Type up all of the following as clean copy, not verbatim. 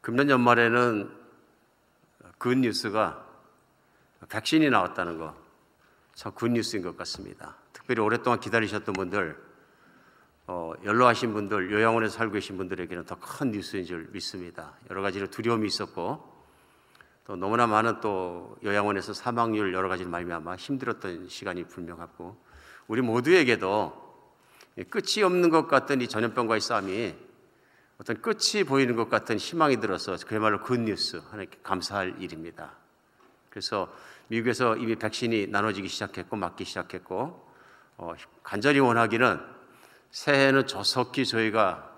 금년 연말에는 굿뉴스가 백신이 나왔다는 거 참 굿뉴스인 것 같습니다. 특별히 오랫동안 기다리셨던 분들, 연로하신 분들, 요양원에서 살고 계신 분들에게는 더 큰 뉴스인 줄 믿습니다. 여러 가지로 두려움이 있었고 또 너무나 많은 또 요양원에서 사망률 여러 가지로 말미암아 힘들었던 시간이 분명하고, 우리 모두에게도 끝이 없는 것 같던 이 전염병과의 싸움이 어떤 끝이 보이는 것 같은 희망이 들어서 그야말로 굿뉴스, 하나님께 감사할 일입니다. 그래서 미국에서 이미 백신이 나눠지기 시작했고 맞기 시작했고, 간절히 원하기는 새해에는 조속히 저희가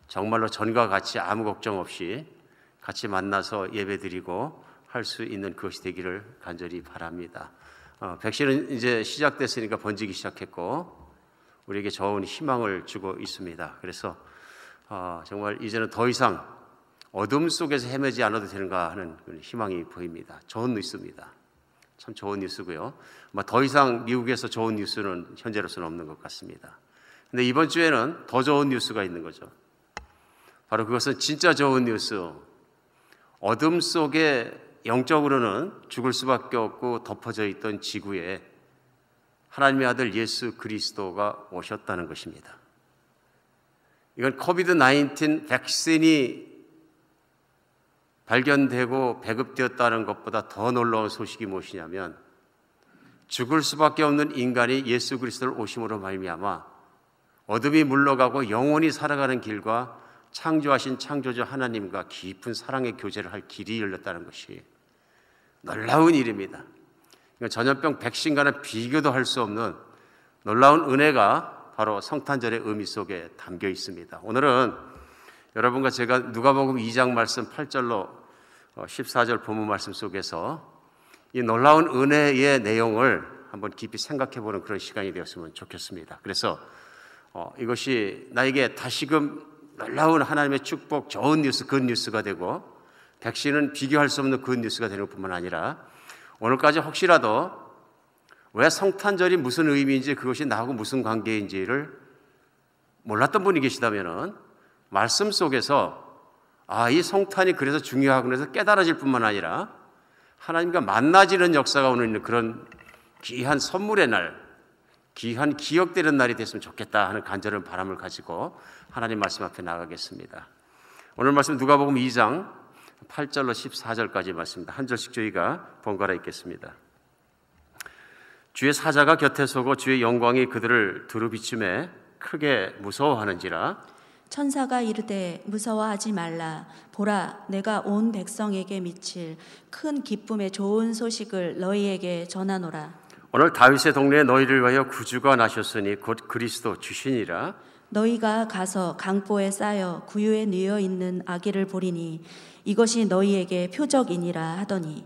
정말로 전과 같이 아무 걱정 없이 같이 만나서 예배드리고 할 수 있는 그것이 되기를 간절히 바랍니다. 백신은 이제 시작됐으니까 번지기 시작했고 우리에게 좋은 희망을 주고 있습니다. 그래서 정말 이제는 더 이상 어둠 속에서 헤매지 않아도 되는가 하는 희망이 보입니다. 좋은 뉴스입니다. 참 좋은 뉴스고요. 더 이상 미국에서 좋은 뉴스는 현재로서는 없는 것 같습니다. 근데 이번 주에는 더 좋은 뉴스가 있는 거죠. 바로 그것은 진짜 좋은 뉴스. 어둠 속에 영적으로는 죽을 수밖에 없고 덮어져 있던 지구에 하나님의 아들 예수 그리스도가 오셨다는 것입니다. 이건 코비드-19 백신이 발견되고 배급되었다는 것보다 더 놀라운 소식이 무엇이냐면, 죽을 수밖에 없는 인간이 예수 그리스도를 오심으로 말미암아 어둠이 물러가고 영원히 살아가는 길과 창조하신 창조주 하나님과 깊은 사랑의 교제를 할 길이 열렸다는 것이 놀라운 일입니다. 전염병 백신과는 비교도 할 수 없는 놀라운 은혜가 바로 성탄절의 의미 속에 담겨 있습니다. 오늘은 여러분과 제가 누가복음 2장 말씀 8절로 14절 본문 말씀 속에서 이 놀라운 은혜의 내용을 한번 깊이 생각해 보는 그런 시간이 되었으면 좋겠습니다. 그래서 이것이 나에게 다시금 놀라운 하나님의 축복, 좋은 뉴스, 굿뉴스가 되고, 백신은 비교할 수 없는 굿뉴스가 되는 것뿐만 아니라 오늘까지 혹시라도 왜 성탄절이 무슨 의미인지, 그것이 나하고 무슨 관계인지를 몰랐던 분이 계시다면 말씀 속에서 이 성탄이 그래서 중요하구나 해서 깨달아질 뿐만 아니라 하나님과 만나지는 역사가 오늘 있는 그런 귀한 선물의 날, 귀한 기억되는 날이 됐으면 좋겠다 하는 간절한 바람을 가지고 하나님 말씀 앞에 나가겠습니다. 오늘 말씀 누가복음 2장 8절로 14절까지 말씀입니다. 한 절씩 저희가 번갈아 읽겠습니다. 주의 사자가 곁에 서고 주의 영광이 그들을 두루 비추매 크게 무서워하는지라. 천사가 이르되 무서워하지 말라. 보라, 내가 온 백성에게 미칠 큰 기쁨의 좋은 소식을 너희에게 전하노라. 오늘 다윗의 동네에 너희를 위하여 구주가 나셨으니 곧 그리스도 주시니라. 너희가 가서 강보에 쌓여 구유에 뉘어 있는 아기를 보리니 이것이 너희에게 표적이니라 하더니,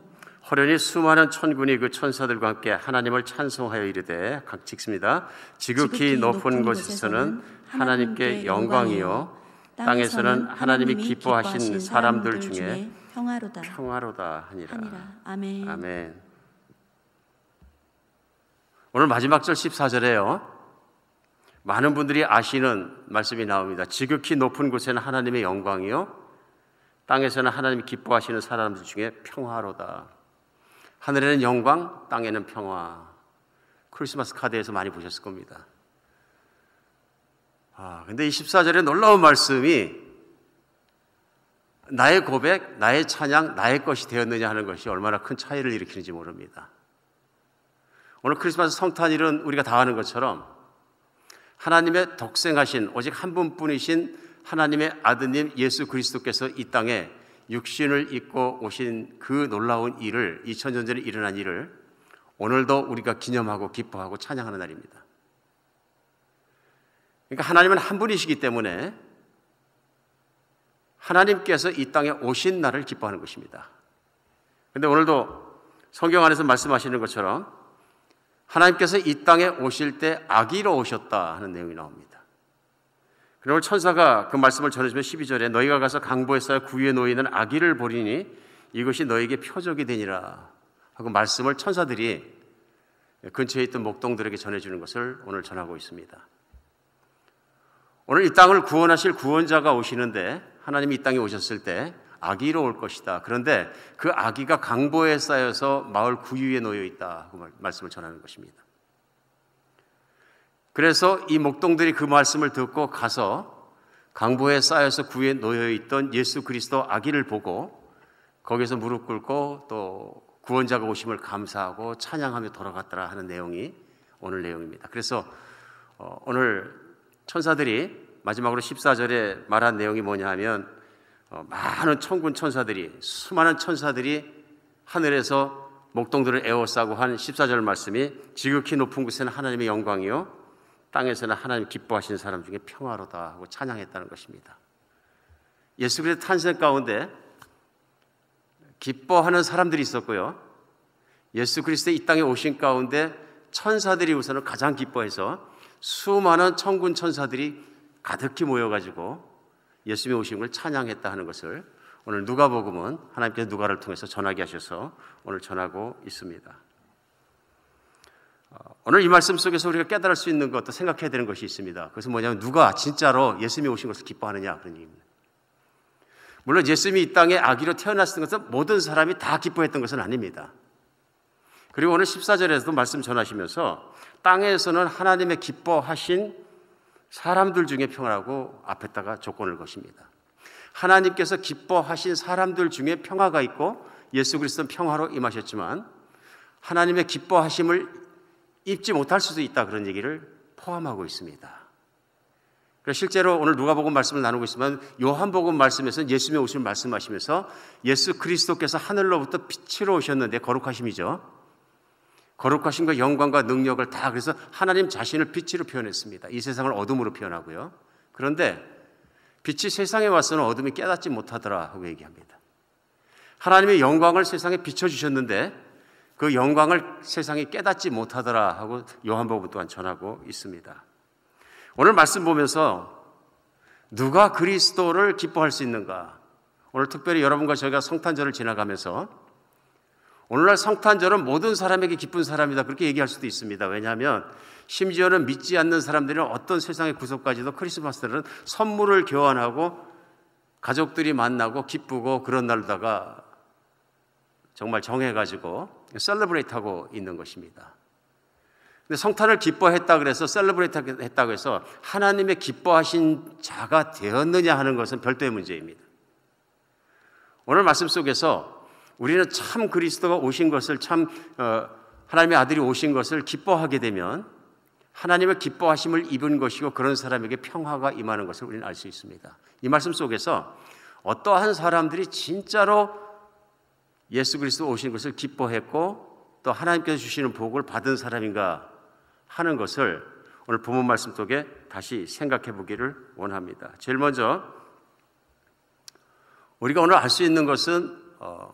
호련히 수많은 천군이 그 천사들과 함께 하나님을 찬송하여 이르되, 각 읽습니다. 지극히 높은 곳에서는 하나님께 영광이요, 땅에서는 하나님이 기뻐하신 사람들 중에 평화로다 하니라. 아멘. 아멘. 오늘 마지막 절 14절에요. 많은 분들이 아시는 말씀이 나옵니다. 지극히 높은 곳에는 하나님의 영광이요, 땅에서는 하나님이 기뻐하시는 사람들 중에 평화로다. 하늘에는 영광, 땅에는 평화. 크리스마스 카드에서 많이 보셨을 겁니다. 근데 이 14절에 놀라운 말씀이 나의 고백, 나의 찬양, 나의 것이 되었느냐 하는 것이 얼마나 큰 차이를 일으키는지 모릅니다. 오늘 크리스마스 성탄일은 우리가 다 아는 것처럼 하나님의 독생하신 오직 한 분뿐이신 하나님의 아드님 예수 그리스도께서 이 땅에 육신을 입고 오신 그 놀라운 일을, 2000년 전에 일어난 일을 오늘도 우리가 기념하고 기뻐하고 찬양하는 날입니다. 그러니까 하나님은 한 분이시기 때문에 하나님께서 이 땅에 오신 날을 기뻐하는 것입니다. 그런데 오늘도 성경 안에서 말씀하시는 것처럼 하나님께서 이 땅에 오실 때 아기로 오셨다 하는 내용이 나옵니다. 그리고 천사가 그 말씀을 전해주면 12절에 너희가 가서 강보에 쌓여 구유에 놓여 있는 아기를 보리니 이것이 너희에게 표적이 되니라 하고 말씀을 천사들이 근처에 있던 목동들에게 전해주는 것을 오늘 전하고 있습니다. 오늘 이 땅을 구원하실 구원자가 오시는데 하나님이 이 땅에 오셨을 때 아기로 올 것이다. 그런데 그 아기가 강보에 쌓여서 마을 구유에 놓여 있다. 그 말씀을 전하는 것입니다. 그래서 이 목동들이 그 말씀을 듣고 가서 강보에 쌓여서 구유에 놓여 있던 예수 그리스도 아기를 보고 거기서 무릎 꿇고 또 구원자가 오심을 감사하고 찬양하며 돌아갔더라 하는 내용이 오늘 내용입니다. 그래서 오늘 천사들이 마지막으로 14절에 말한 내용이 뭐냐 하면 많은 천군 천사들이, 수많은 천사들이 하늘에서 목동들을 에워싸고 한 14절 말씀이 지극히 높은 곳에는 하나님의 영광이요 땅에서는 하나님 기뻐하시는 사람 중에 평화로다 하고 찬양했다는 것입니다. 예수 그리스도 탄생 가운데 기뻐하는 사람들이 있었고요, 예수 그리스도의 이 땅에 오신 가운데 천사들이 우선은 가장 기뻐해서 수많은 천군 천사들이 가득히 모여가지고 예수님이 오신 걸 찬양했다 하는 것을 오늘 누가복음은 하나님께서 누가를 통해서 전하게 하셔서 오늘 전하고 있습니다. 오늘 이 말씀 속에서 우리가 깨달을 수 있는 것도 생각해야 되는 것이 있습니다. 그것은 뭐냐면 누가 진짜로 예수님이 오신 것을 기뻐하느냐 그런 얘기입니다. 물론 예수님이 이 땅에 아기로 태어났던 것은 모든 사람이 다 기뻐했던 것은 아닙니다. 그리고 오늘 14절에서도 말씀 전하시면서 땅에서는 하나님의 기뻐하신 사람들 중에 평화라고 앞에다가 조건을 거십니다. 하나님께서 기뻐하신 사람들 중에 평화가 있고 예수 그리스도는 평화로 임하셨지만 하나님의 기뻐하심을 입지 못할 수도 있다 그런 얘기를 포함하고 있습니다. 그래서 실제로 오늘 누가복음 말씀을 나누고 있으면 요한복음 말씀에서는 예수님의 오심을 말씀하시면서 예수 그리스도께서 하늘로부터 빛으로 오셨는데 거룩하심이죠. 거룩하심과 영광과 능력을 다 그래서 하나님 자신을 빛으로 표현했습니다. 이 세상을 어둠으로 표현하고요. 그런데 빛이 세상에 와서는 어둠이 깨닫지 못하더라 하고 얘기합니다. 하나님의 영광을 세상에 비춰주셨는데 그 영광을 세상이 깨닫지 못하더라 하고 요한복음 또한 전하고 있습니다. 오늘 말씀 보면서 누가 그리스도를 기뻐할 수 있는가? 오늘 특별히 여러분과 저희가 성탄절을 지나가면서 오늘날 성탄절은 모든 사람에게 기쁜 사람이다 그렇게 얘기할 수도 있습니다. 왜냐하면 심지어는 믿지 않는 사람들은 어떤 세상의 구석까지도 크리스마스는 선물을 교환하고 가족들이 만나고 기쁘고 그런 날다가 정말 정해가지고 셀러브레이트하고 있는 것입니다. 근데 성탄을 기뻐했다 그래서 셀러브레이트 했다고 해서 하나님의 기뻐하신 자가 되었느냐 하는 것은 별도의 문제입니다. 오늘 말씀 속에서 우리는 참 그리스도가 오신 것을 참 하나님의 아들이 오신 것을 기뻐하게 되면 하나님의 기뻐하심을 입은 것이고 그런 사람에게 평화가 임하는 것을 우리는 알 수 있습니다. 이 말씀 속에서 어떠한 사람들이 진짜로 예수 그리스도 오신 것을 기뻐했고 또 하나님께서 주시는 복을 받은 사람인가 하는 것을 오늘 본문 말씀 속에 다시 생각해 보기를 원합니다. 제일 먼저 우리가 오늘 알 수 있는 것은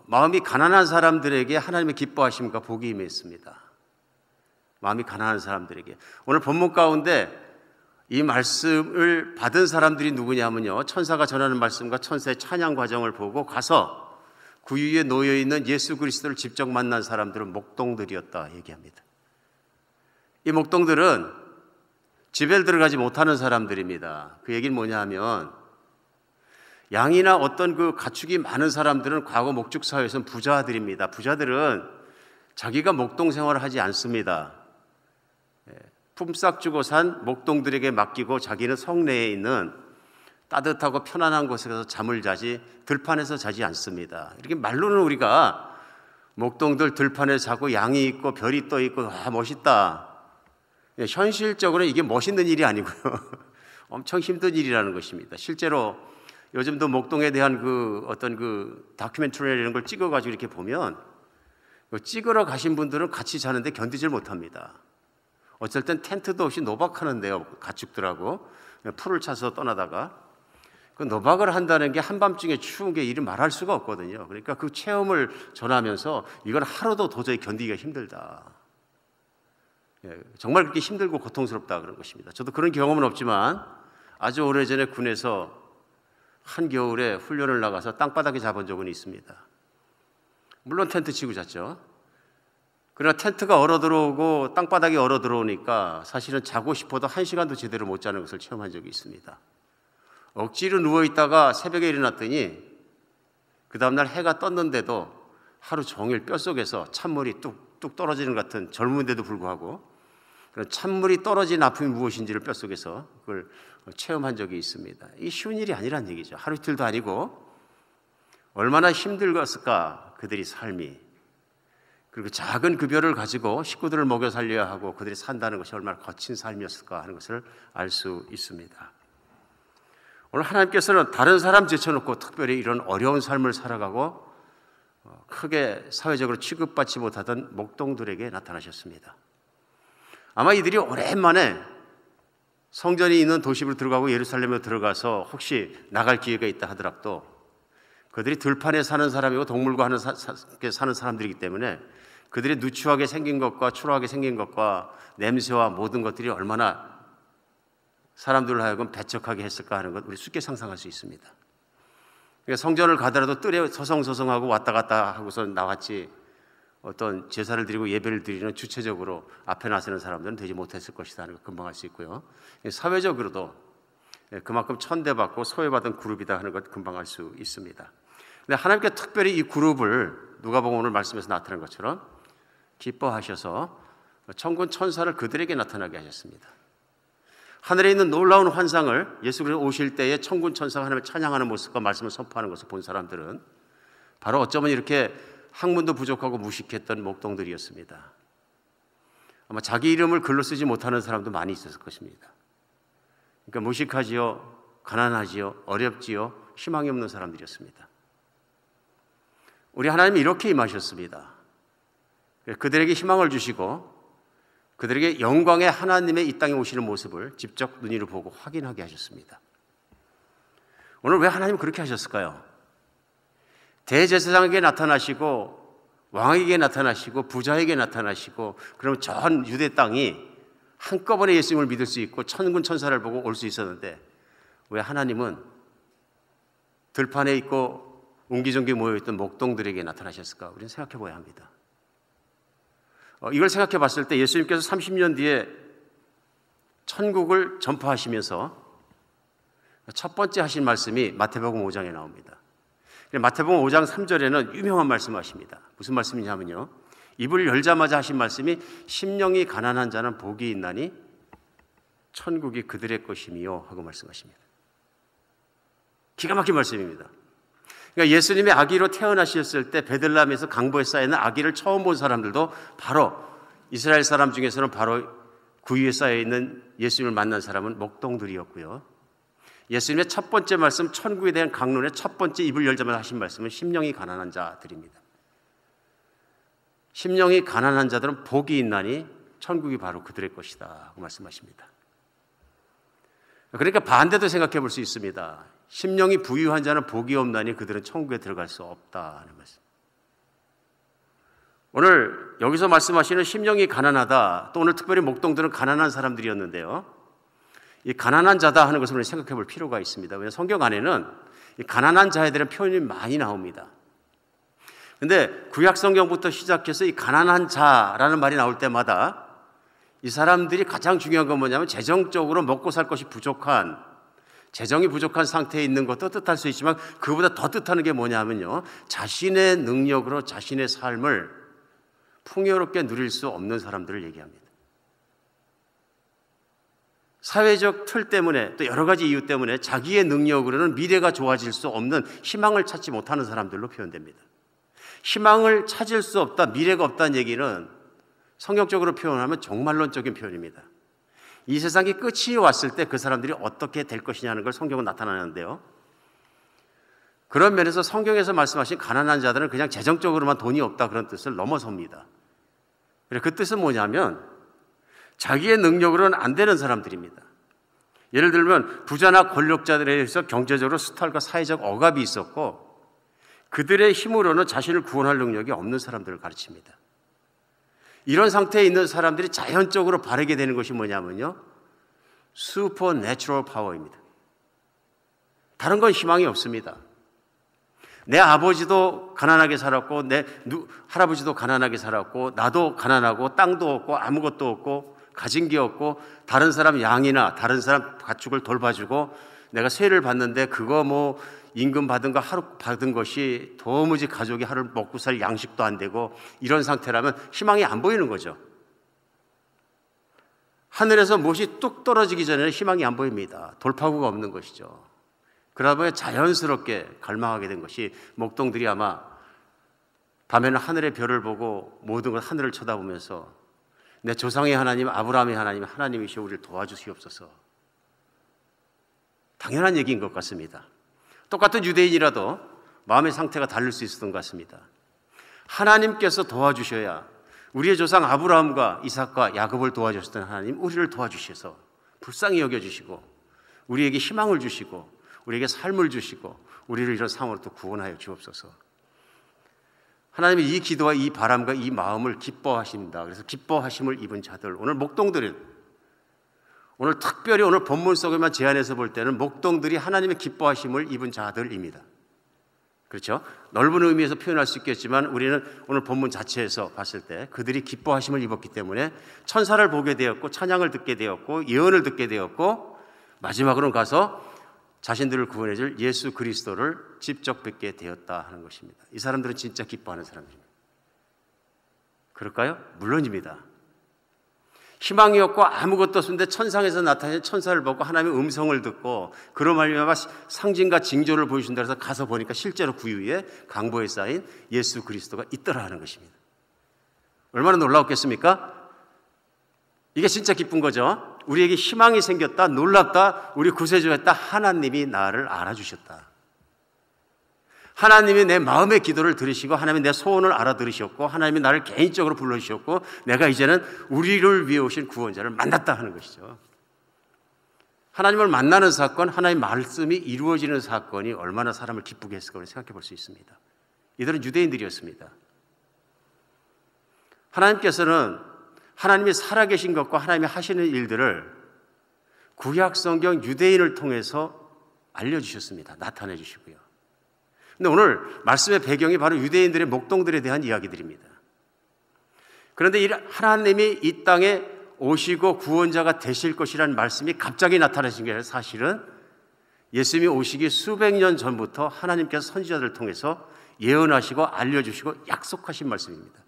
마음이 가난한 사람들에게 하나님의 기뻐하심과 복이 임했습니다. 마음이 가난한 사람들에게. 오늘 본문 가운데 이 말씀을 받은 사람들이 누구냐면요, 천사가 전하는 말씀과 천사의 찬양 과정을 보고 가서 구유에 놓여 있는 예수 그리스도를 직접 만난 사람들은 목동들이었다 얘기합니다. 이 목동들은 집에 들어가지 못하는 사람들입니다. 그 얘기는 뭐냐 하면 양이나 어떤 그 가축이 많은 사람들은 과거 목축 사회에서는 부자들입니다. 부자들은 자기가 목동 생활을 하지 않습니다. 품삯 주고 산 목동들에게 맡기고 자기는 성내에 있는 따뜻하고 편안한 곳에서 잠을 자지 들판에서 자지 않습니다. 이렇게 말로는 우리가 목동들 들판에 자고 양이 있고 별이 떠 있고 멋있다. 현실적으로 이게 멋있는 일이 아니고요. 엄청 힘든 일이라는 것입니다. 실제로 요즘도 목동에 대한 그 어떤 그 다큐멘터리 이런 걸 찍어가지고 이렇게 보면 찍으러 가신 분들은 같이 자는데 견디질 못합니다. 어쩔 땐 텐트도 없이 노박하는데요. 가축들하고 풀을 차서 떠나다가 그 노박을 한다는 게 한밤중에 추운 게 이리 말할 수가 없거든요. 그러니까 그 체험을 전하면서 이건 하루도 도저히 견디기가 힘들다. 정말 그렇게 힘들고 고통스럽다 그런 것입니다. 저도 그런 경험은 없지만 아주 오래전에 군에서 한겨울에 훈련을 나가서 땅바닥에 자본 적은 있습니다. 물론 텐트 치고 잤죠. 그러나 텐트가 얼어 들어오고 땅바닥이 얼어 들어오니까 사실은 자고 싶어도 1시간도 제대로 못 자는 것을 체험한 적이 있습니다. 억지로 누워있다가 새벽에 일어났더니 그 다음날 해가 떴는데도 하루 종일 뼛속에서 찬물이 뚝뚝 떨어지는 것 같은, 젊은데도 불구하고 그런 찬물이 떨어진 아픔이 무엇인지를 뼛속에서 그걸 체험한 적이 있습니다. 이게 쉬운 일이 아니란 얘기죠. 하루 이틀도 아니고 얼마나 힘들었을까 그들이 삶이. 그리고 작은 급여를 가지고 식구들을 먹여 살려야 하고 그들이 산다는 것이 얼마나 거친 삶이었을까 하는 것을 알 수 있습니다. 오늘 하나님께서는 다른 사람 제쳐놓고 특별히 이런 어려운 삶을 살아가고 크게 사회적으로 취급받지 못하던 목동들에게 나타나셨습니다. 아마 이들이 오랜만에 성전이 있는 도시로 들어가고 예루살렘에 들어가서 혹시 나갈 기회가 있다 하더라도 그들이 들판에 사는 사람이고 동물과 사는 사람들이기 때문에 그들이 누추하게 생긴 것과 초라하게 생긴 것과 냄새와 모든 것들이 얼마나 사람들을 하여금 배척하게 했을까 하는 것 우리 쉽게 상상할 수 있습니다. 그러니까 성전을 가더라도 뜰에 서성서성하고 왔다 갔다 하고서 나왔지 어떤 제사를 드리고 예배를 드리는 주체적으로 앞에 나서는 사람들은 되지 못했을 것이다 하는 걸 금방 알 수 있고요. 사회적으로도 그만큼 천대받고 소외받은 그룹이다 하는 것 금방 알 수 있습니다. 근데 하나님께 특별히 이 그룹을 누가복음 오늘 말씀에서 나타난 것처럼 기뻐하셔서 천군 천사를 그들에게 나타나게 하셨습니다. 하늘에 있는 놀라운 환상을 예수 그리스도 오실 때에 천군 천사가 하나님을 찬양하는 모습과 말씀을 선포하는 것을 본 사람들은 바로 어쩌면 이렇게 학문도 부족하고 무식했던 목동들이었습니다. 아마 자기 이름을 글로 쓰지 못하는 사람도 많이 있었을 것입니다. 그러니까 무식하지요, 가난하지요, 어렵지요, 희망이 없는 사람들이었습니다. 우리 하나님이 이렇게 임하셨습니다. 그들에게 희망을 주시고 그들에게 영광의 하나님의 이 땅에 오시는 모습을 직접 눈으로 보고 확인하게 하셨습니다. 오늘 왜 하나님은 그렇게 하셨을까요? 대제사장에게 나타나시고 왕에게 나타나시고 부자에게 나타나시고 그럼 전 유대 땅이 한꺼번에 예수님을 믿을 수 있고 천군 천사를 보고 올 수 있었는데 왜 하나님은 들판에 있고 옹기종기 모여있던 목동들에게 나타나셨을까? 우리는 생각해 봐야 합니다. 이걸 생각해 봤을 때 예수님께서 30년 뒤에 천국을 전파하시면서 첫 번째 하신 말씀이 마태복음 5장에 나옵니다. 마태복음 5장 3절에는 유명한 말씀을 하십니다. 무슨 말씀이냐면요, 입을 열자마자 하신 말씀이 심령이 가난한 자는 복이 있나니 천국이 그들의 것이미요 하고 말씀하십니다. 기가 막힌 말씀입니다. 그러니까 예수님이 아기로 태어나셨을 때 베들레헴에서 강보에 쌓여있는 아기를 처음 본 사람들도 바로 이스라엘 사람 중에서는 바로 그 위에 쌓여있는 예수님을 만난 사람은 목동들이었고요. 예수님의 첫 번째 말씀, 천국에 대한 강론의 첫 번째 입을 열자마자 하신 말씀은 심령이 가난한 자들입니다. 심령이 가난한 자들은 복이 있나니 천국이 바로 그들의 것이다 하고 말씀하십니다. 그러니까 반대도 생각해 볼 수 있습니다. 심령이 부유한 자는 복이 없나니 그들은 천국에 들어갈 수 없다는 말씀. 오늘 여기서 말씀하시는 심령이 가난하다, 또 오늘 특별히 목동들은 가난한 사람들이었는데요, 이 가난한 자다 하는 것을 우리 생각해 볼 필요가 있습니다. 왜냐하면 성경 안에는 이 가난한 자에 대한 표현이 많이 나옵니다. 그런데 구약 성경부터 시작해서 이 가난한 자라는 말이 나올 때마다 이 사람들이 가장 중요한 건 뭐냐면 재정적으로 먹고 살 것이 부족한, 재정이 부족한 상태에 있는 것도 뜻할 수 있지만 그보다 더 뜻하는 게 뭐냐면요, 자신의 능력으로 자신의 삶을 풍요롭게 누릴 수 없는 사람들을 얘기합니다. 사회적 틀 때문에 또 여러 가지 이유 때문에 자기의 능력으로는 미래가 좋아질 수 없는, 희망을 찾지 못하는 사람들로 표현됩니다. 희망을 찾을 수 없다, 미래가 없다는 얘기는 성경적으로 표현하면 종말론적인 표현입니다. 이 세상이 끝이 왔을 때 그 사람들이 어떻게 될 것이냐는 걸 성경은 나타나는데요, 그런 면에서 성경에서 말씀하신 가난한 자들은 그냥 재정적으로만 돈이 없다 그런 뜻을 넘어섭니다. 그 뜻은 뭐냐면 자기의 능력으로는 안 되는 사람들입니다. 예를 들면 부자나 권력자들에 의해서 경제적으로 수탈과 사회적 억압이 있었고 그들의 힘으로는 자신을 구원할 능력이 없는 사람들을 가르칩니다. 이런 상태에 있는 사람들이 자연적으로 바르게 되는 것이 뭐냐면요, 슈퍼내추럴 파워입니다. 다른 건 희망이 없습니다. 내 아버지도 가난하게 살았고 내 할아버지도 가난하게 살았고 나도 가난하고 땅도 없고 아무것도 없고 가진 게 없고 다른 사람 양이나 다른 사람 가축을 돌봐주고 내가 세를 받는데 그거 뭐 임금 받은 거 하루 받은 것이 도무지 가족이 하루 먹고 살 양식도 안 되고 이런 상태라면 희망이 안 보이는 거죠. 하늘에서 못이 뚝 떨어지기 전에는 희망이 안 보입니다. 돌파구가 없는 것이죠. 그러다 보니 자연스럽게 갈망하게 된 것이 목동들이 아마 밤에는 하늘의 별을 보고 모든 걸 하늘을 쳐다보면서 내 조상의 하나님, 아브라함의 하나님, 하나님이시여 우리를 도와주시옵소서. 당연한 얘기인 것 같습니다. 똑같은 유대인이라도 마음의 상태가 다를 수 있었던 것 같습니다. 하나님께서 도와주셔야 우리의 조상 아브라함과 이삭과 야곱을 도와주셨던 하나님, 우리를 도와주셔서 불쌍히 여겨주시고 우리에게 희망을 주시고 우리에게 삶을 주시고 우리를 이런 상황으로 또 구원하여 주옵소서. 하나님의 이 기도와 이 바람과 이 마음을 기뻐하십니다. 그래서 기뻐하심을 입은 자들, 오늘 목동들은 오늘 특별히 오늘 본문 속에만 제안해서 볼 때는 목동들이 하나님의 기뻐하심을 입은 자들입니다. 그렇죠? 넓은 의미에서 표현할 수 있겠지만 우리는 오늘 본문 자체에서 봤을 때 그들이 기뻐하심을 입었기 때문에 천사를 보게 되었고 찬양을 듣게 되었고 예언을 듣게 되었고 마지막으로는 가서 자신들을 구원해 줄 예수 그리스도를 직접 뵙게 되었다 하는 것입니다. 이 사람들은 진짜 기뻐하는 사람들입니다. 그럴까요? 물론입니다. 희망이 없고 아무것도 없는데 천상에서 나타나는 천사를 보고 하나님의 음성을 듣고 그로 말미암아 상징과 징조를 보여준다 해서 가서 보니까 실제로 그 위에 강보에 쌓인 예수 그리스도가 있더라 하는 것입니다. 얼마나 놀라웠겠습니까? 이게 진짜 기쁜 거죠. 우리에게 희망이 생겼다, 놀랍다, 우리 구세주였다, 하나님이 나를 알아주셨다. 하나님이 내 마음의 기도를 들으시고 하나님이 내 소원을 알아들으셨고 하나님이 나를 개인적으로 불러주셨고 내가 이제는 우리를 위해 오신 구원자를 만났다 하는 것이죠. 하나님을 만나는 사건, 하나님의 말씀이 이루어지는 사건이 얼마나 사람을 기쁘게 했을까 생각해 볼 수 있습니다. 이들은 유대인들이었습니다. 하나님께서는 하나님이 살아계신 것과 하나님이 하시는 일들을 구약 성경 유대인을 통해서 알려주셨습니다. 나타내 주시고요. 근데 오늘 말씀의 배경이 바로 유대인들의 목동들에 대한 이야기들입니다. 그런데 하나님이 이 땅에 오시고 구원자가 되실 것이라는 말씀이 갑자기 나타나신 게 아니라 사실은 예수님이 오시기 수백 년 전부터 하나님께서 선지자들을 통해서 예언하시고 알려주시고 약속하신 말씀입니다.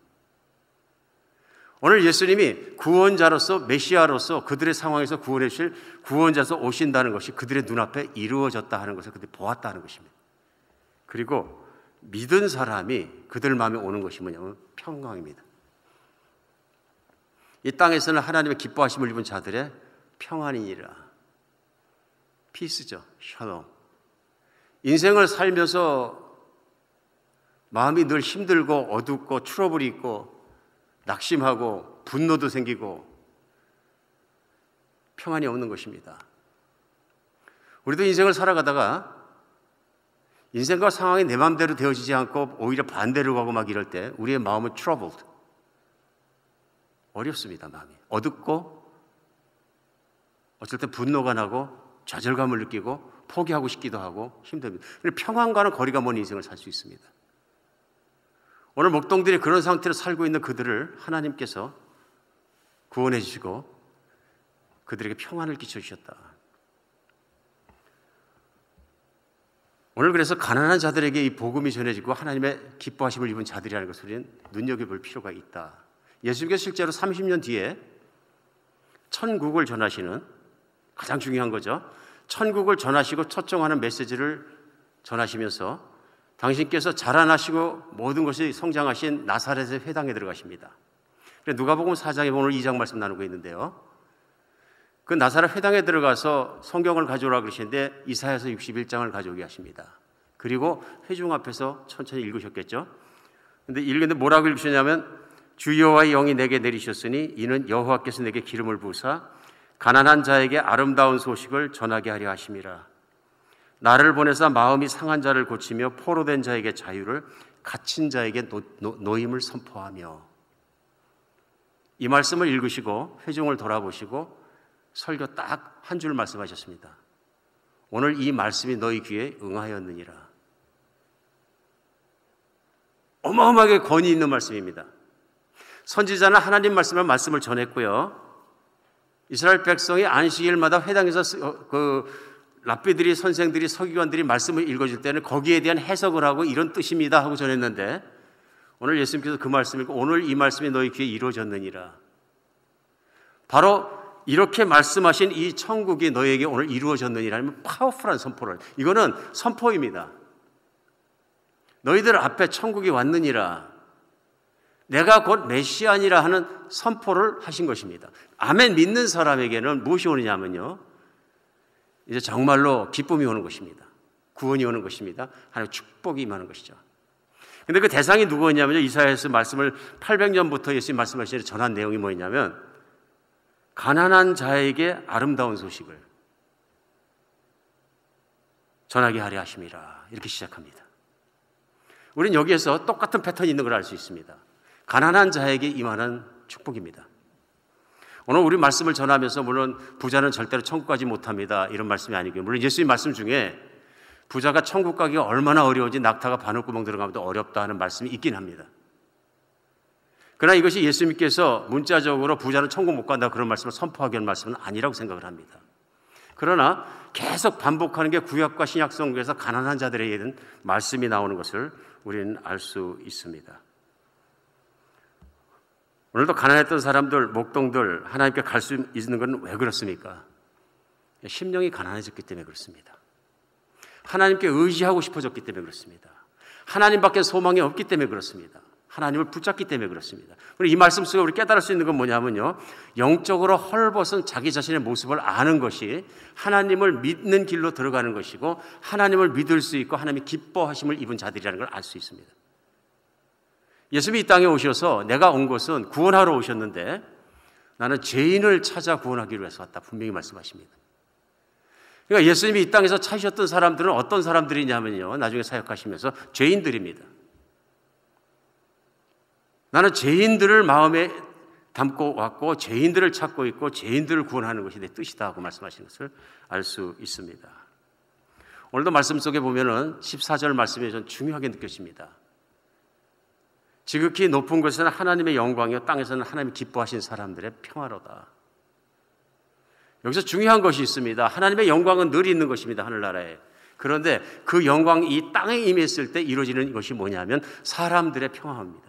오늘 예수님이 구원자로서 메시아로서 그들의 상황에서 구원해 주실 구원자로서 오신다는 것이 그들의 눈앞에 이루어졌다 하는 것을 그들이 보았다 하는 것입니다. 그리고 믿은 사람이 그들 마음에 오는 것이 뭐냐면 평강입니다. 이 땅에서는 하나님의 기뻐하심을 입은 자들의 평안이니라. 피스죠. 샬롬. 인생을 살면서 마음이 늘 힘들고 어둡고 트러블이 있고 낙심하고 분노도 생기고 평안이 없는 것입니다. 우리도 인생을 살아가다가 인생과 상황이 내 마음대로 되어지지 않고 오히려 반대로 가고 막 이럴 때 우리의 마음은 troubled. 어렵습니다. 마음이 어둡고 어쩔 때 분노가 나고 좌절감을 느끼고 포기하고 싶기도 하고 힘듭니다. 평안과는 거리가 먼 인생을 살 수 있습니다. 오늘 목동들이 그런 상태로 살고 있는 그들을 하나님께서 구원해 주시고 그들에게 평안을 끼쳐주셨다. 오늘 그래서 가난한 자들에게 이 복음이 전해지고 하나님의 기뻐하심을 입은 자들이라는 것을 우리는 눈여겨볼 필요가 있다. 예수님께서 실제로 30년 뒤에 천국을 전하시는 가장 중요한 거죠. 천국을 전하시고 초청하는 메시지를 전하시면서 당신께서 자라나시고 모든 것이 성장하신 나사렛의 회당에 들어가십니다. 누가복음 4장에 오늘 2장 말씀 나누고 있는데요. 그 나사렛 회당에 들어가서 성경을 가져오라 그러시는데 이사야서 61장을 가져오게 하십니다. 그리고 회중 앞에서 천천히 읽으셨겠죠. 근데 읽는데 뭐라고 읽으셨냐면 주 여호와의 영이 내게 내리셨으니 이는 여호와께서 내게 기름을 부으사 가난한 자에게 아름다운 소식을 전하게 하려 하심이라. 나를 보내사 마음이 상한 자를 고치며 포로된 자에게 자유를 갇힌 자에게 노임을 선포하며. 이 말씀을 읽으시고 회중을 돌아보시고 설교 딱 한 줄 말씀하셨습니다. 오늘 이 말씀이 너희 귀에 응하였느니라. 어마어마하게 권위 있는 말씀입니다. 선지자는 하나님 말씀을 전했고요. 이스라엘 백성이 안식일마다 회당에서 랍비들이, 선생들이, 서기관들이 말씀을 읽어줄 때는 거기에 대한 해석을 하고 이런 뜻입니다 하고 전했는데, 오늘 예수님께서 그 말씀을 읽고 오늘 이 말씀이 너희 귀에 이루어졌느니라. 바로 이렇게 말씀하신 이 천국이 너희에게 오늘 이루어졌느니라는 파워풀한 선포를, 이거는 선포입니다. 너희들 앞에 천국이 왔느니라, 내가 곧 메시아니라 하는 선포를 하신 것입니다. 아멘 믿는 사람에게는 무엇이 오느냐면요, 이제 정말로 기쁨이 오는 것입니다. 구원이 오는 것입니다. 하나님의 축복이 임하는 것이죠. 근데 그 대상이 누구였냐면요, 이사야에서 말씀을 800년부터 예수님 말씀하시는 전한 내용이 뭐였냐면, 가난한 자에게 아름다운 소식을 전하게 하려 하심이라, 이렇게 시작합니다. 우리는 여기에서 똑같은 패턴이 있는 걸 알 수 있습니다. 가난한 자에게 임하는 축복입니다. 오늘 우리 말씀을 전하면서 물론 부자는 절대로 천국 가지 못합니다, 이런 말씀이 아니고요, 물론 예수님 말씀 중에 부자가 천국 가기가 얼마나 어려운지 낙타가 바늘구멍 들어가면 어렵다 하는 말씀이 있긴 합니다. 그러나 이것이 예수님께서 문자적으로 부자는 천국 못 간다 그런 말씀을 선포하기 위한 말씀은 아니라고 생각을 합니다. 그러나 계속 반복하는 게 구약과 신약 성경에서 가난한 자들에게 대한 말씀이 나오는 것을 우리는 알 수 있습니다. 오늘도 가난했던 사람들, 목동들 하나님께 갈 수 있는 건 왜 그렇습니까? 심령이 가난해졌기 때문에 그렇습니다. 하나님께 의지하고 싶어졌기 때문에 그렇습니다. 하나님밖에 소망이 없기 때문에 그렇습니다. 하나님을 붙잡기 때문에 그렇습니다. 우리 이 말씀 속에 우리 깨달을 수 있는 건 뭐냐면요, 영적으로 헐벗은 자기 자신의 모습을 아는 것이 하나님을 믿는 길로 들어가는 것이고, 하나님을 믿을 수 있고 하나님이 기뻐하심을 입은 자들이라는 걸 알 수 있습니다. 예수님이 이 땅에 오셔서 내가 온 것은 구원하러 오셨는데 나는 죄인을 찾아 구원하기 위해서 왔다, 분명히 말씀하십니다. 그러니까 예수님이 이 땅에서 찾으셨던 사람들은 어떤 사람들이냐면요, 나중에 사역하시면서 죄인들입니다. 나는 죄인들을 마음에 담고 왔고 죄인들을 찾고 있고 죄인들을 구원하는 것이 내 뜻이다 하고 말씀하시는 것을 알 수 있습니다. 오늘도 말씀 속에 보면은 14절 말씀이 좀 중요하게 느껴집니다. 지극히 높은 곳에서는 하나님의 영광이요 땅에서는 하나님이 기뻐하신 사람들의 평화로다. 여기서 중요한 것이 있습니다. 하나님의 영광은 늘 있는 것입니다, 하늘나라에. 그런데 그 영광이 이 땅에 임했을 때 이루어지는 것이 뭐냐면 사람들의 평화입니다.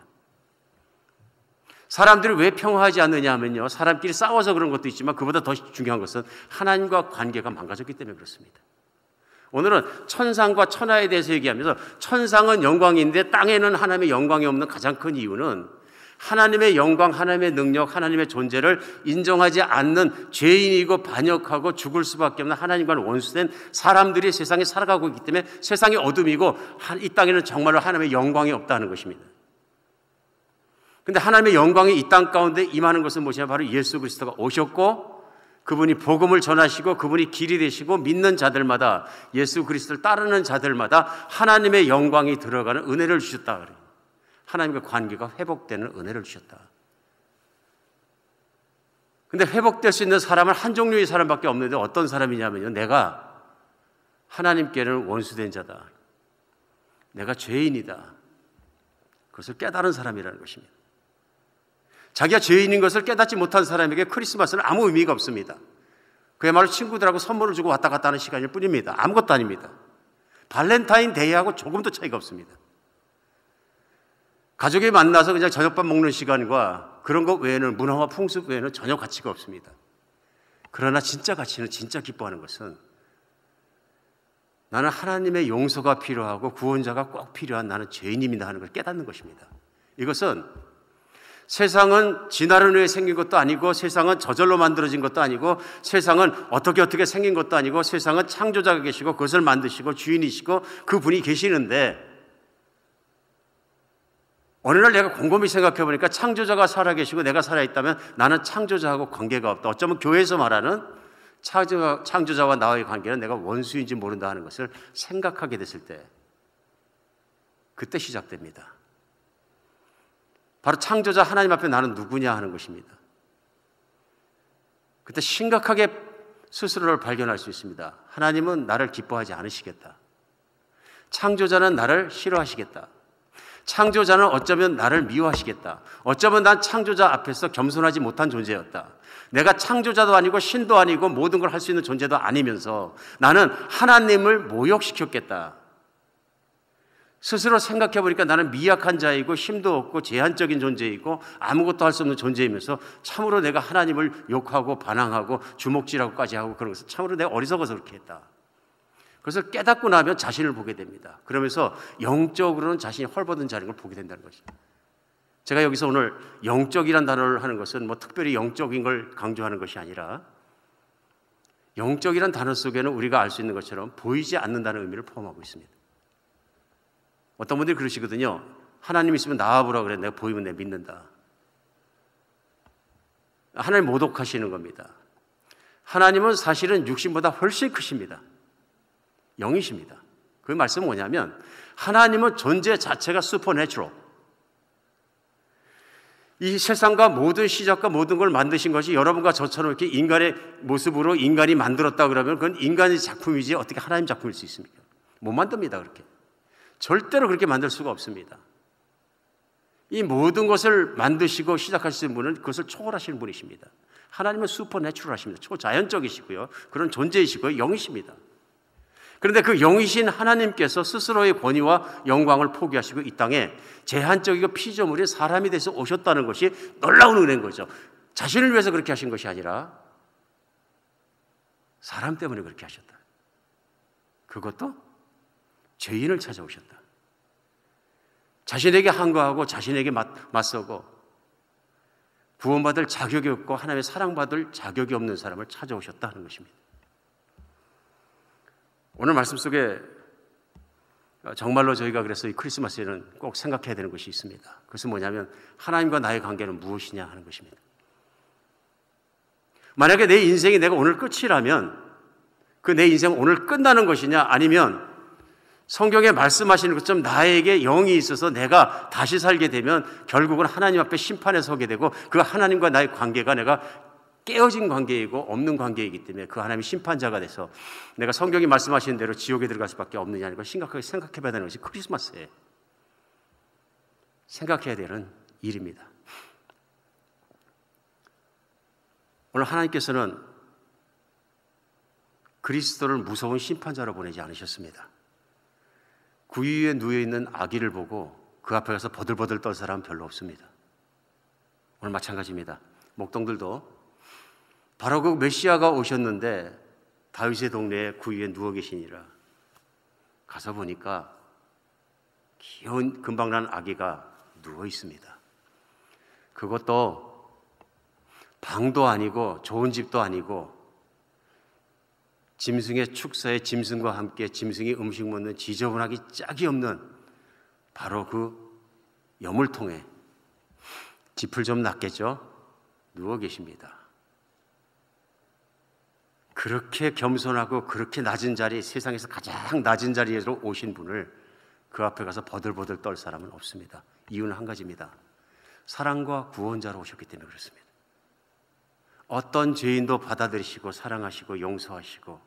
사람들이 왜 평화하지 않느냐 하면요, 사람끼리 싸워서 그런 것도 있지만 그보다 더 중요한 것은 하나님과 관계가 망가졌기 때문에 그렇습니다. 오늘은 천상과 천하에 대해서 얘기하면서, 천상은 영광인데 땅에는 하나님의 영광이 없는 가장 큰 이유는 하나님의 영광, 하나님의 능력, 하나님의 존재를 인정하지 않는 죄인이고 반역하고 죽을 수밖에 없는 하나님과는 원수된 사람들이 세상에 살아가고 있기 때문에 세상이 어둠이고 이 땅에는 정말로 하나님의 영광이 없다는 것입니다. 근데 하나님의 영광이 이 땅 가운데 임하는 것은 무엇이냐? 바로 예수 그리스도가 오셨고 그분이 복음을 전하시고 그분이 길이 되시고 믿는 자들마다, 예수 그리스도를 따르는 자들마다 하나님의 영광이 들어가는 은혜를 주셨다 그래요. 하나님과 관계가 회복되는 은혜를 주셨다. 근데 회복될 수 있는 사람은 한 종류의 사람밖에 없는데 어떤 사람이냐면요, 내가 하나님께는 원수된 자다, 내가 죄인이다, 그것을 깨달은 사람이라는 것입니다. 자기가 죄인인 것을 깨닫지 못한 사람에게 크리스마스는 아무 의미가 없습니다. 그야말로 친구들하고 선물을 주고 왔다 갔다 하는 시간일 뿐입니다. 아무것도 아닙니다. 발렌타인데이하고 조금도 차이가 없습니다. 가족이 만나서 그냥 저녁밥 먹는 시간과 그런 것 외에는, 문화와 풍습 외에는 전혀 가치가 없습니다. 그러나 진짜 가치는, 진짜 기뻐하는 것은 나는 하나님의 용서가 필요하고 구원자가 꼭 필요한 나는 죄인입니다 하는 걸 깨닫는 것입니다. 이것은 세상은 지나른 후에 생긴 것도 아니고, 세상은 저절로 만들어진 것도 아니고, 세상은 어떻게 생긴 것도 아니고, 세상은 창조자가 계시고 그것을 만드시고 주인이시고 그분이 계시는데, 어느 날 내가 곰곰이 생각해 보니까 창조자가 살아계시고 내가 살아있다면 나는 창조자하고 관계가 없다. 어쩌면 교회에서 말하는 창조자와 나와의 관계는 내가 원수인지 모른다 하는 것을 생각하게 됐을 때, 그때 시작됩니다. 바로 창조자 하나님 앞에 나는 누구냐 하는 것입니다. 그때 심각하게 스스로를 발견할 수 있습니다. 하나님은 나를 기뻐하지 않으시겠다. 창조자는 나를 싫어하시겠다. 창조자는 어쩌면 나를 미워하시겠다. 어쩌면 난 창조자 앞에서 겸손하지 못한 존재였다. 내가 창조자도 아니고 신도 아니고 모든 걸 할 수 있는 존재도 아니면서 나는 하나님을 모욕시켰겠다. 스스로 생각해 보니까 나는 미약한 자이고 힘도 없고 제한적인 존재이고 아무것도 할 수 없는 존재이면서 참으로 내가 하나님을 욕하고 반항하고 주먹질하고까지 하고 그런 것을 참으로 내가 어리석어서 그렇게 했다. 그래서 깨닫고 나면 자신을 보게 됩니다. 그러면서 영적으로는 자신이 헐벗은 자인 걸 보게 된다는 것이죠. 제가 여기서 오늘 영적이란 단어를 하는 것은 뭐 특별히 영적인 걸 강조하는 것이 아니라 영적이란 단어 속에는 우리가 알 수 있는 것처럼 보이지 않는다는 의미를 포함하고 있습니다. 어떤 분들이 그러시거든요. 하나님 있으면 나와보라 그래. 내가 보이면 내가 믿는다. 하나님 모독하시는 겁니다. 하나님은 사실은 육신보다 훨씬 크십니다. 영이십니다. 그 말씀은 뭐냐면 하나님은 존재 자체가 슈퍼내추럴. 이 세상과 모든 시작과 모든 걸 만드신 것이 여러분과 저처럼 이렇게 인간의 모습으로 인간이 만들었다 그러면 그건 인간의 작품이지 어떻게 하나님 작품일 수 있습니까? 못 만듭니다. 그렇게. 절대로 그렇게 만들 수가 없습니다. 이 모든 것을 만드시고 시작하시는 분은 그것을 초월하시는 분이십니다. 하나님은 슈퍼내추럴하십니다. 초자연적이시고요. 그런 존재이시고요. 영이십니다. 그런데 그 영이신 하나님께서 스스로의 권위와 영광을 포기하시고 이 땅에 제한적이고 피조물인 사람이 돼서 오셨다는 것이 놀라운 은혜인 거죠. 자신을 위해서 그렇게 하신 것이 아니라 사람 때문에 그렇게 하셨다. 그것도 죄인을 찾아오셨다. 자신에게 항거하고 자신에게 맞서고 구원받을 자격이 없고 하나님의 사랑받을 자격이 없는 사람을 찾아오셨다 하는 것입니다. 오늘 말씀 속에 정말로 저희가 그래서 이 크리스마스에는 꼭 생각해야 되는 것이 있습니다. 그것은 뭐냐면 하나님과 나의 관계는 무엇이냐 하는 것입니다. 만약에 내 인생이 내가 오늘 끝이라면 그 내 인생은 오늘 끝나는 것이냐 아니면 성경에 말씀하시는 것처럼 나에게 영이 있어서 내가 다시 살게 되면 결국은 하나님 앞에 심판에 서게 되고 그 하나님과 나의 관계가 내가 깨어진 관계이고 없는 관계이기 때문에 그 하나님이 심판자가 돼서 내가 성경이 말씀하시는 대로 지옥에 들어갈 수밖에 없느냐는 걸 심각하게 생각해 봐야 되는 것이 크리스마스에 생각해야 되는 일입니다. 오늘 하나님께서는 그리스도를 무서운 심판자로 보내지 않으셨습니다. 구유에 누워있는 아기를 보고 그 앞에 가서 버들버들 떨 사람은 별로 없습니다. 오늘 마찬가지입니다. 목동들도 바로 그 메시아가 오셨는데 다윗의 동네에 구유에 누워 계시니라. 가서 보니까 귀여운 금방난 아기가 누워 있습니다. 그것도 방도 아니고 좋은 집도 아니고 짐승의 축사에 짐승과 함께 짐승이 음식 먹는 지저분하기 짝이 없는 바로 그 여물통에 짚을 좀 놨겠죠? 누워 계십니다. 그렇게 겸손하고 그렇게 낮은 자리, 세상에서 가장 낮은 자리에서 오신 분을 그 앞에 가서 버들버들 떨 사람은 없습니다. 이유는 한 가지입니다. 사랑과 구원자로 오셨기 때문에 그렇습니다. 어떤 죄인도 받아들이시고 사랑하시고 용서하시고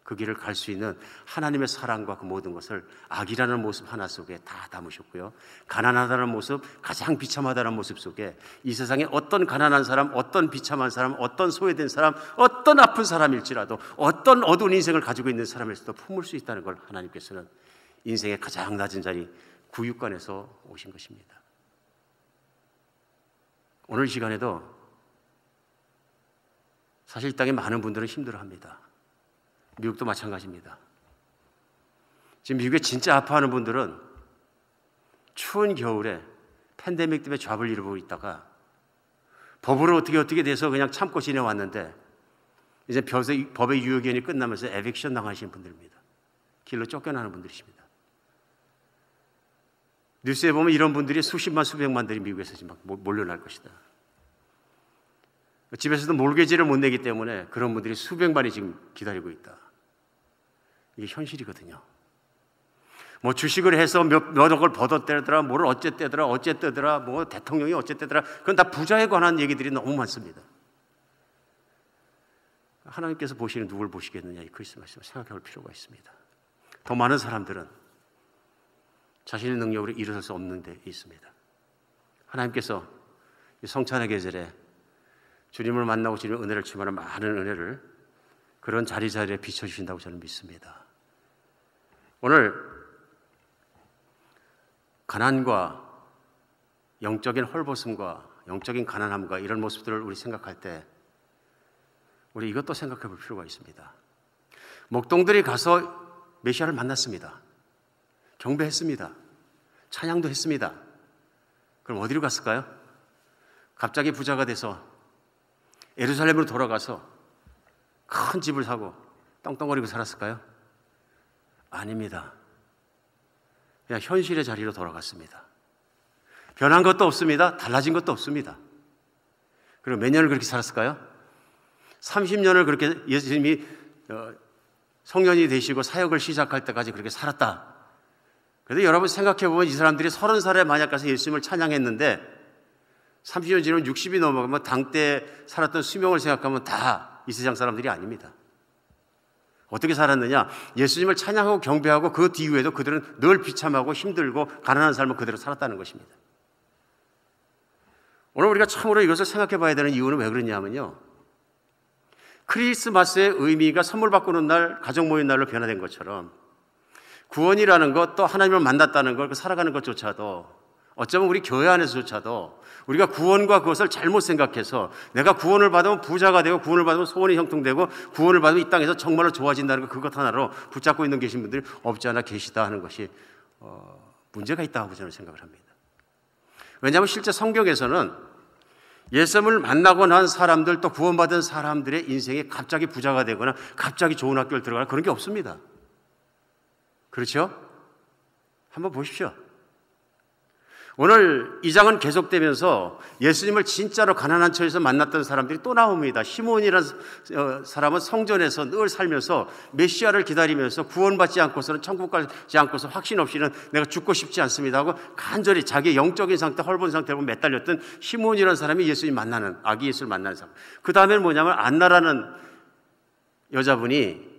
그 길을 갈 수 있는 하나님의 사랑과 그 모든 것을 악이라는 모습 하나 속에 다 담으셨고요. 가난하다는 모습, 가장 비참하다는 모습 속에 이 세상에 어떤 가난한 사람, 어떤 비참한 사람, 어떤 소외된 사람, 어떤 아픈 사람일지라도 어떤 어두운 인생을 가지고 있는 사람일지도 품을 수 있다는 걸 하나님께서는 인생의 가장 낮은 자리 구육관에서 오신 것입니다. 오늘 시간에도 사실 이 땅에 많은 분들은 힘들어합니다. 미국도 마찬가지입니다. 지금 미국에 진짜 아파하는 분들은 추운 겨울에 팬데믹 때문에 잡을 잃어보고 있다가 법으로 어떻게 돼서 그냥 참고 지내왔는데 이제 법의 유효기한이 끝나면서 에빅션 당하시는 분들입니다. 길로 쫓겨나는 분들이십니다. 뉴스에 보면 이런 분들이 수십만 수백만들이 미국에서 지금 몰려날 것이다. 집에서도 몰개지를 못 내기 때문에 그런 분들이 수백만이 지금 기다리고 있다. 이게 현실이거든요. 뭐 주식을 해서 몇 억을 벌었대더라, 뭘 어쨌대더라, 뭐 대통령이 어쨌대더라. 그건 다 부자에 관한 얘기들이 너무 많습니다. 하나님께서 보시는 누굴 보시겠느냐, 이 크리스마스를 생각해 볼 필요가 있습니다. 더 많은 사람들은 자신의 능력으로 일어설 수 없는 데 있습니다. 하나님께서 이 성찬의 계절에 주님을 만나고 주님의 은혜를 충만한 많은 은혜를 그런 자리자리에 비춰주신다고 저는 믿습니다. 오늘 가난과 영적인 헐벗음과 영적인 가난함과 이런 모습들을 우리 생각할 때 우리 이것도 생각해 볼 필요가 있습니다. 목동들이 가서 메시아를 만났습니다. 경배했습니다. 찬양도 했습니다. 그럼 어디로 갔을까요? 갑자기 부자가 돼서 예루살렘으로 돌아가서 큰 집을 사고 떵떵거리고 살았을까요? 아닙니다. 그냥 현실의 자리로 돌아갔습니다. 변한 것도 없습니다. 달라진 것도 없습니다. 그리고 몇 년을 그렇게 살았을까요? 30년을 그렇게 예수님이 성년이 되시고 사역을 시작할 때까지 그렇게 살았다. 그래도 여러분 생각해보면 이 사람들이 30살에 만약 가서 예수님을 찬양했는데 30년 지나면 60이 넘어가면 당때 살았던 수명을 생각하면 다 이 세상 사람들이 아닙니다. 어떻게 살았느냐? 예수님을 찬양하고 경배하고 그 뒤에도 그들은 늘 비참하고 힘들고 가난한 삶을 그대로 살았다는 것입니다. 오늘 우리가 참으로 이것을 생각해 봐야 되는 이유는 왜 그러냐면요, 크리스마스의 의미가 선물 바꾸는 날, 가족 모임 날로 변화된 것처럼 구원이라는 것, 또 하나님을 만났다는 걸 살아가는 것조차도 어쩌면 우리 교회 안에서조차도 우리가 구원과 그것을 잘못 생각해서 내가 구원을 받으면 부자가 되고 구원을 받으면 소원이 형통되고 구원을 받으면 이 땅에서 정말로 좋아진다는 것, 그것 하나로 붙잡고 있는 계신 분들이 없지 않아 계시다 하는 것이 문제가 있다고 저는 생각을 합니다. 왜냐하면 실제 성경에서는 예수님을 만나고 난 사람들, 또 구원받은 사람들의 인생이 갑자기 부자가 되거나 갑자기 좋은 학교를 들어가거나 그런 게 없습니다. 그렇죠? 한번 보십시오. 오늘 이 장은 계속되면서 예수님을 진짜로 가난한 처에서 만났던 사람들이 또 나옵니다. 시몬이라는 사람은 성전에서 늘 살면서 메시아를 기다리면서 구원받지 않고서는 천국 가지 않고서 확신 없이는 내가 죽고 싶지 않습니다 하고 간절히 자기의 영적인 상태, 헐벗은 상태로 매달렸던 시몬이라는 사람이 예수님 만나는, 아기 예수를 만나는 사람. 그 다음에는 뭐냐면 안나라는 여자분이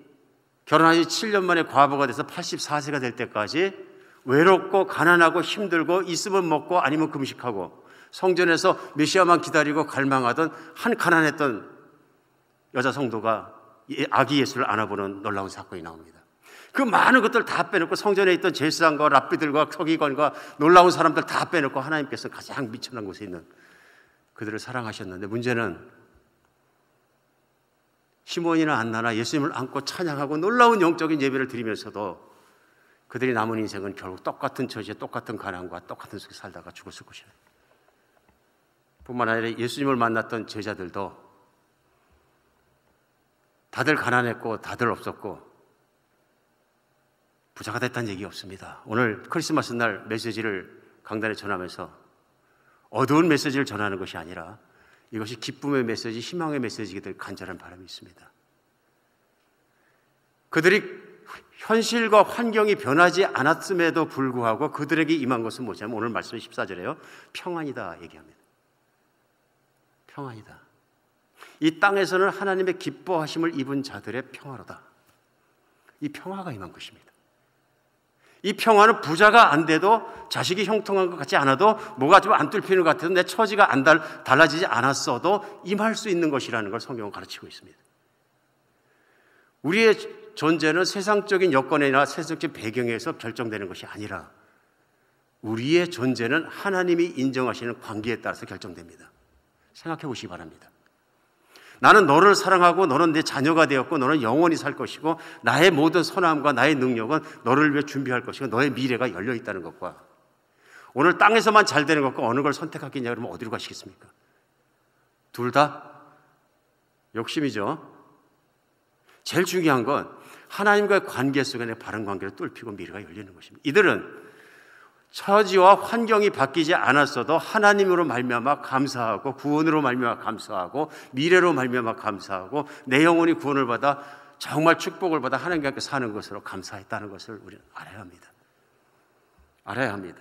결혼한 지 7년 만에 과부가 돼서 84세가 될 때까지 외롭고 가난하고 힘들고 있으면 먹고 아니면 금식하고 성전에서 메시아만 기다리고 갈망하던 한 가난했던 여자 성도가 아기 예수를 안아보는 놀라운 사건이 나옵니다. 그 많은 것들 다 빼놓고 성전에 있던 제사장과 랍비들과 서기관과 놀라운 사람들 다 빼놓고 하나님께서 가장 미천한 곳에 있는 그들을 사랑하셨는데, 문제는 시몬이나 안나나 예수님을 안고 찬양하고 놀라운 영적인 예배를 드리면서도 그들이 남은 인생은 결국 똑같은 처지에 똑같은 가난과 똑같은 속에 살다가 죽었을 것이에요. 뿐만 아니라 예수님을 만났던 제자들도 다들 가난했고 다들 없었고 부자가 됐다는 얘기 없습니다. 오늘 크리스마스 날 메시지를 강단에 전하면서 어두운 메시지를 전하는 것이 아니라 이것이 기쁨의 메시지, 희망의 메시지가 될 간절한 바람이 있습니다. 그들이 현실과 환경이 변하지 않았음에도 불구하고 그들에게 임한 것은 뭐냐면 오늘 말씀 14절에요. 평안이다 얘기합니다. 평안이다. 이 땅에서는 하나님의 기뻐하심을 입은 자들의 평화로다. 이 평화가 임한 것입니다. 이 평화는 부자가 안 돼도 자식이 형통한 것 같지 않아도 뭐가 좀 안 뚫히는 것 같아도 내 처지가 안 달라지지 않았어도 임할 수 있는 것이라는 걸 성경은 가르치고 있습니다. 우리의 존재는 세상적인 여건이나 세상적인 배경에서 결정되는 것이 아니라 우리의 존재는 하나님이 인정하시는 관계에 따라서 결정됩니다. 생각해 보시기 바랍니다. 나는 너를 사랑하고 너는 내 자녀가 되었고 너는 영원히 살 것이고 나의 모든 선함과 나의 능력은 너를 위해 준비할 것이고 너의 미래가 열려 있다는 것과 오늘 땅에서만 잘 되는 것과 어느 걸 선택하겠냐 그러면 어디로 가시겠습니까? 둘 다 욕심이죠. 제일 중요한 건 하나님과의 관계 속에 내 바른 관계를 뚫히고 미래가 열리는 것입니다. 이들은 처지와 환경이 바뀌지 않았어도 하나님으로 말미암아 감사하고 구원으로 말미암아 감사하고 미래로 말미암아 감사하고 내 영혼이 구원을 받아 정말 축복을 받아 하나님과 함께 사는 것으로 감사했다는 것을 우리는 알아야 합니다. 알아야 합니다.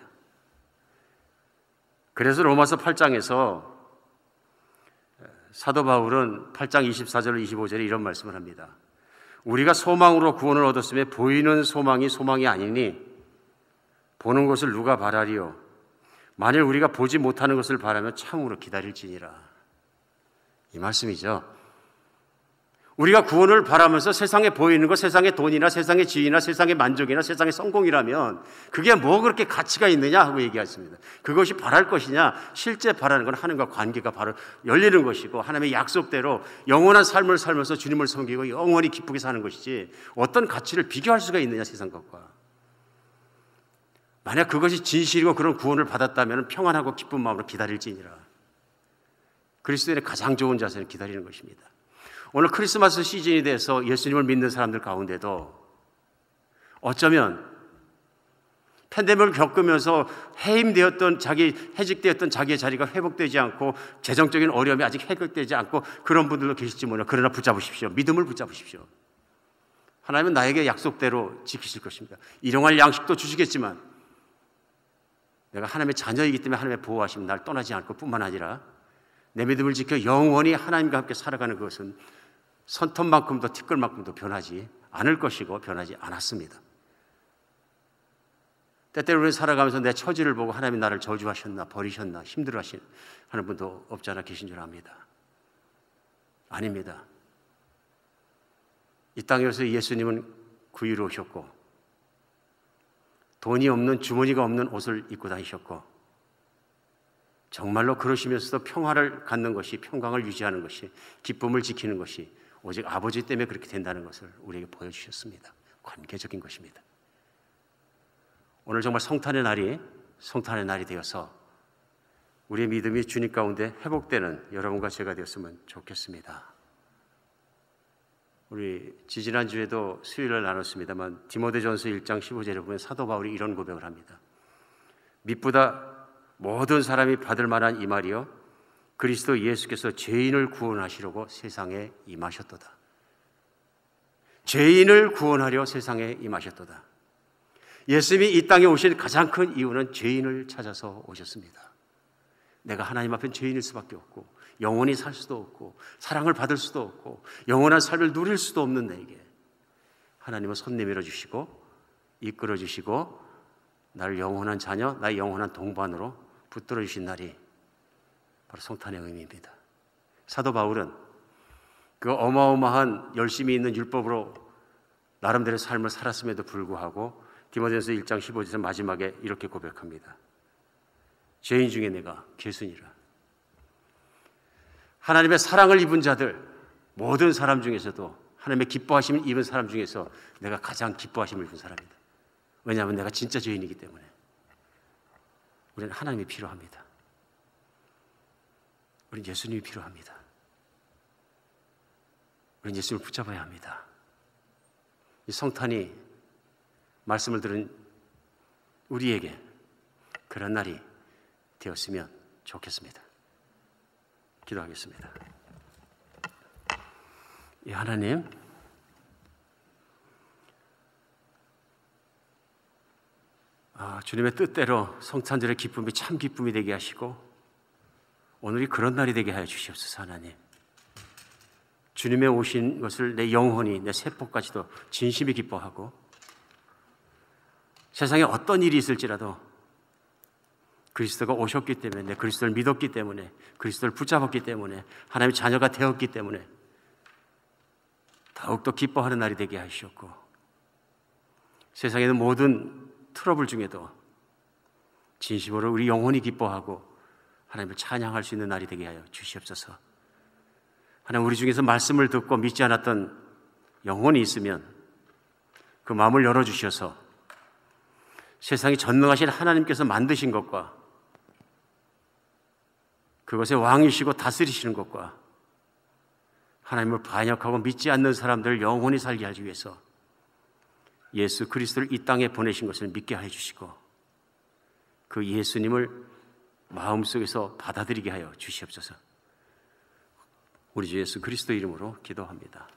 그래서 로마서 8장에서 사도 바울은 8장 24절 25절에 이런 말씀을 합니다. 우리가 소망으로 구원을 얻었음에 보이는 소망이 소망이 아니니 보는 것을 누가 바라리요? 만일 우리가 보지 못하는 것을 바라며 참으로 기다릴지니라. 이 말씀이죠. 우리가 구원을 바라면서 세상에 보이는 것, 세상의 돈이나 세상의 지위나 세상의 만족이나 세상의 성공이라면 그게 뭐 그렇게 가치가 있느냐 하고 얘기했습니다. 그것이 바랄 것이냐, 실제 바라는 건 하나님과 관계가 바로 열리는 것이고 하나님의 약속대로 영원한 삶을 살면서 주님을 섬기고 영원히 기쁘게 사는 것이지 어떤 가치를 비교할 수가 있느냐, 세상 것과. 만약 그것이 진실이고 그런 구원을 받았다면 평안하고 기쁜 마음으로 기다릴지니라. 그리스도인의 가장 좋은 자세는 기다리는 것입니다. 오늘 크리스마스 시즌이 돼서 예수님을 믿는 사람들 가운데도 어쩌면 팬데믹을 겪으면서 해임되었던 해직되었던 자기의 자리가 회복되지 않고 재정적인 어려움이 아직 해결되지 않고 그런 분들도 계실지 몰라요. 그러나 붙잡으십시오. 믿음을 붙잡으십시오. 하나님은 나에게 약속대로 지키실 것입니다. 일용할 양식도 주시겠지만 내가 하나님의 자녀이기 때문에 하나님의 보호하심이 날 떠나지 않을 뿐만 아니라 내 믿음을 지켜 영원히 하나님과 함께 살아가는 것은 손톱만큼도 티끌만큼도 변하지 않을 것이고 변하지 않았습니다. 때때로 우리는 살아가면서 내 처지를 보고 하나님이 나를 저주하셨나 버리셨나 힘들어하시는 분도 없지 않아 계신 줄 압니다. 아닙니다. 이 땅에 오셔서 예수님은 구유로 오셨고 돈이 없는 주머니가 없는 옷을 입고 다니셨고 정말로 그러시면서도 평화를 갖는 것이 평강을 유지하는 것이 기쁨을 지키는 것이 오직 아버지 때문에 그렇게 된다는 것을 우리에게 보여주셨습니다. 관계적인 것입니다. 오늘 정말 성탄의 날이 되어서 우리의 믿음이 주님 가운데 회복되는 여러분과 제가 되었으면 좋겠습니다. 우리 지지난주에도 수요일을 나눴습니다만 디모데전서 1장 15절에 보면 사도 바울이 이런 고백을 합니다. 밑보다 모든 사람이 받을 만한 이 말이요 그리스도 예수께서 죄인을 구원하시려고 세상에 임하셨도다. 죄인을 구원하려 세상에 임하셨도다. 예수님이 이 땅에 오신 가장 큰 이유는 죄인을 찾아서 오셨습니다. 내가 하나님 앞엔 죄인일 수밖에 없고 영원히 살 수도 없고 사랑을 받을 수도 없고 영원한 삶을 누릴 수도 없는 내게 하나님은 손 내밀어 주시고 이끌어 주시고 나를 영원한 자녀, 나의 영원한 동반으로 붙들어 주신 날이 바로 성탄의 의미입니다. 사도 바울은 그 어마어마한 열심히 있는 율법으로 나름대로 삶을 살았음에도 불구하고 디모데전서 1장 15절에서 마지막에 이렇게 고백합니다. 죄인 중에 내가 괴순이라. 하나님의 사랑을 입은 자들 모든 사람 중에서도 하나님의 기뻐하심을 입은 사람 중에서 내가 가장 기뻐하심을 입은 사람이다. 왜냐하면 내가 진짜 죄인이기 때문에. 우리는 하나님이 필요합니다. 우리는 예수님이 필요합니다. 우리는 예수님을 붙잡아야 합니다. 이 성탄이 말씀을 들은 우리에게 그런 날이 되었으면 좋겠습니다. 기도하겠습니다. 하나님, 주님의 뜻대로 성탄절의 기쁨이 참 기쁨이 되게 하시고 오늘이 그런 날이 되게 하여 주시옵소서. 하나님, 주님의 오신 것을 내 영혼이 내 세포까지도 진심이 기뻐하고 세상에 어떤 일이 있을지라도 그리스도가 오셨기 때문에 내 그리스도를 믿었기 때문에 그리스도를 붙잡았기 때문에 하나님의 자녀가 되었기 때문에 더욱더 기뻐하는 날이 되게 하시었고 세상에 있는 모든 트러블 중에도 진심으로 우리 영혼이 기뻐하고 하나님을 찬양할 수 있는 날이 되게 하여 주시옵소서. 하나님, 우리 중에서 말씀을 듣고 믿지 않았던 영혼이 있으면 그 마음을 열어주셔서 세상이 전능하신 하나님께서 만드신 것과 그것의 왕이시고 다스리시는 것과 하나님을 반역하고 믿지 않는 사람들을 영원히 살게 하기 위해서 예수 그리스도를 이 땅에 보내신 것을 믿게 해주시고 그 예수님을 마음속에서 받아들이게 하여 주시옵소서. 우리 주 예수 그리스도 이름으로 기도합니다.